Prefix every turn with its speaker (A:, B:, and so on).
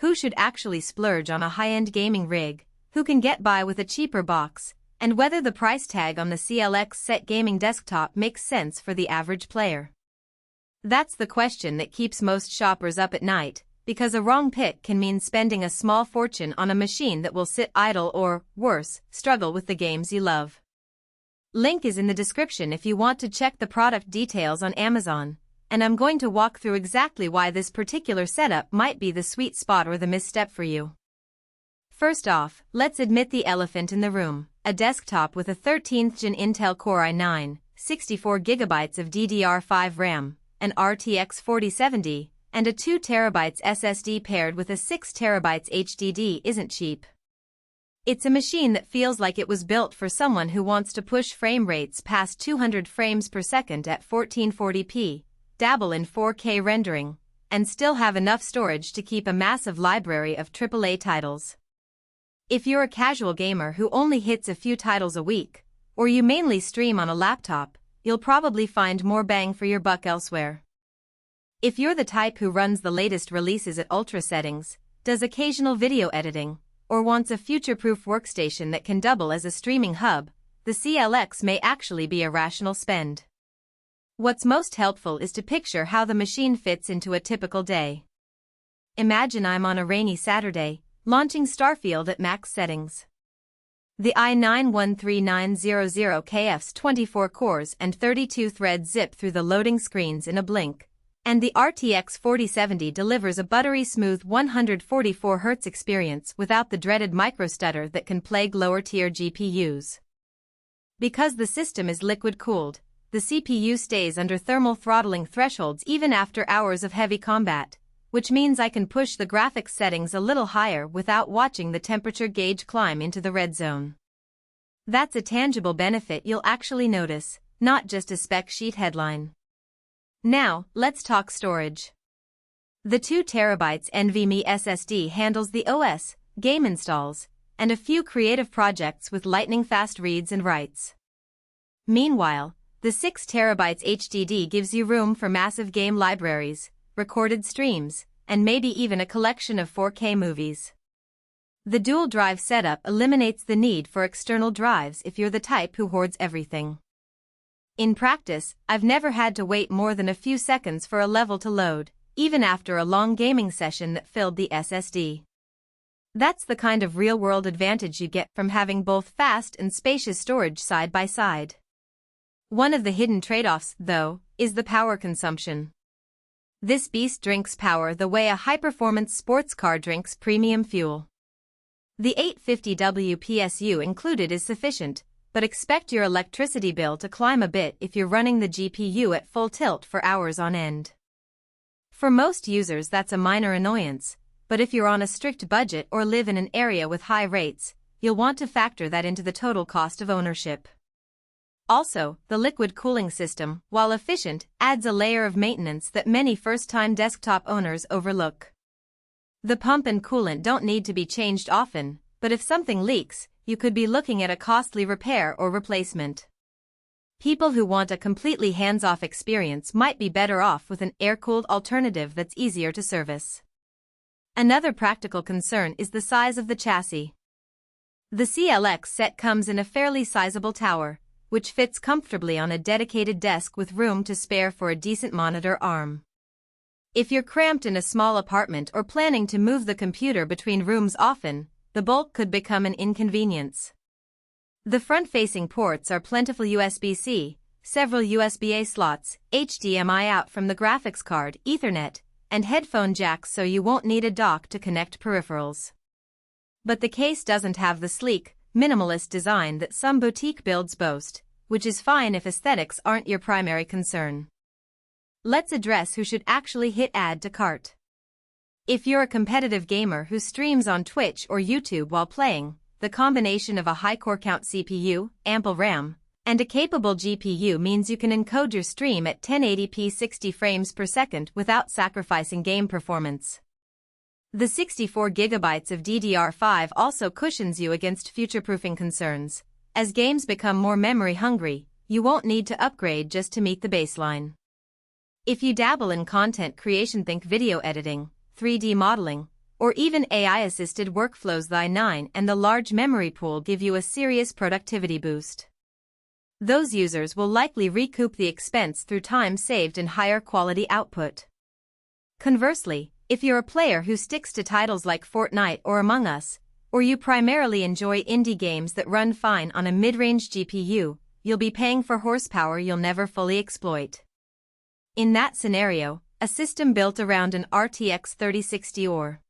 A: who should actually splurge on a high-end gaming rig, who can get by with a cheaper box, and whether the price tag on the CLX set gaming desktop makes sense for the average player. That's the question that keeps most shoppers up at night, because a wrong pick can mean spending a small fortune on a machine that will sit idle or, worse, struggle with the games you love. Link is in the description if you want to check the product details on Amazon, and I'm going to walk through exactly why this particular setup might be the sweet spot or the misstep for you. First off, let's admit the elephant in the room, a desktop with a 13th Gen Intel Core i9, 64GB of DDR5 RAM, an RTX 4070, and a 2TB SSD paired with a 6TB HDD isn't cheap. It's a machine that feels like it was built for someone who wants to push frame rates past 200 frames per second at 1440p, dabble in 4K rendering, and still have enough storage to keep a massive library of AAA titles. If you're a casual gamer who only hits a few titles a week, or you mainly stream on a laptop, you'll probably find more bang for your buck elsewhere. If you're the type who runs the latest releases at ultra settings, does occasional video editing, or wants a future-proof workstation that can double as a streaming hub, the CLX may actually be a rational spend. What's most helpful is to picture how the machine fits into a typical day. Imagine I'm on a rainy Saturday, launching Starfield at max settings. The i9-13900KF's 24 cores and 32 threads zip through the loading screens in a blink, and the RTX 4070 delivers a buttery-smooth 144Hz experience without the dreaded microstutter that can plague lower-tier GPUs. Because the system is liquid-cooled, the CPU stays under thermal throttling thresholds even after hours of heavy combat, which means I can push the graphics settings a little higher without watching the temperature gauge climb into the red zone. That's a tangible benefit you'll actually notice, not just a spec sheet headline. Now, let's talk storage. The 2TB NVMe SSD handles the OS, game installs, and a few creative projects with lightning-fast reads and writes. Meanwhile, the 6TB HDD gives you room for massive game libraries, recorded streams, and maybe even a collection of 4K movies. The dual-drive setup eliminates the need for external drives if you're the type who hoards everything. In practice, I've never had to wait more than a few seconds for a level to load, even after a long gaming session that filled the SSD. That's the kind of real-world advantage you get from having both fast and spacious storage side by side. One of the hidden trade-offs, though, is the power consumption. This beast drinks power the way a high-performance sports car drinks premium fuel. The 850W PSU included is sufficient, but expect your electricity bill to climb a bit if you're running the GPU at full tilt for hours on end. For most users that's a minor annoyance, but if you're on a strict budget or live in an area with high rates, you'll want to factor that into the total cost of ownership. Also, the liquid cooling system, while efficient, adds a layer of maintenance that many first-time desktop owners overlook. The pump and coolant don't need to be changed often, but if something leaks, you could be looking at a costly repair or replacement. People who want a completely hands-off experience might be better off with an air-cooled alternative that's easier to service. Another practical concern is the size of the chassis. The CLX set comes in a fairly sizable tower, which fits comfortably on a dedicated desk with room to spare for a decent monitor arm. If you're cramped in a small apartment or planning to move the computer between rooms often, the bulk could become an inconvenience. The front-facing ports are plentiful USB-C, several USB-A slots, HDMI out from the graphics card, Ethernet, and headphone jacks so you won't need a dock to connect peripherals. But the case doesn't have the sleek, minimalist design that some boutique builds boast, which is fine if aesthetics aren't your primary concern. Let's address who should actually hit add to cart. If you're a competitive gamer who streams on Twitch or YouTube while playing, the combination of a high core count CPU, ample RAM, and a capable GPU means you can encode your stream at 1080p 60 frames per second without sacrificing game performance. The 64GB of DDR5 also cushions you against future-proofing concerns. As games become more memory-hungry, you won't need to upgrade just to meet the baseline. If you dabble in content creation, think video editing, 3D modeling, or even AI-assisted workflows. The i9 and the large memory pool give you a serious productivity boost. Those users will likely recoup the expense through time saved and higher quality output. Conversely, if you're a player who sticks to titles like Fortnite or Among Us, or you primarily enjoy indie games that run fine on a mid-range GPU, you'll be paying for horsepower you'll never fully exploit. In that scenario, a system built around an RTX 3060 or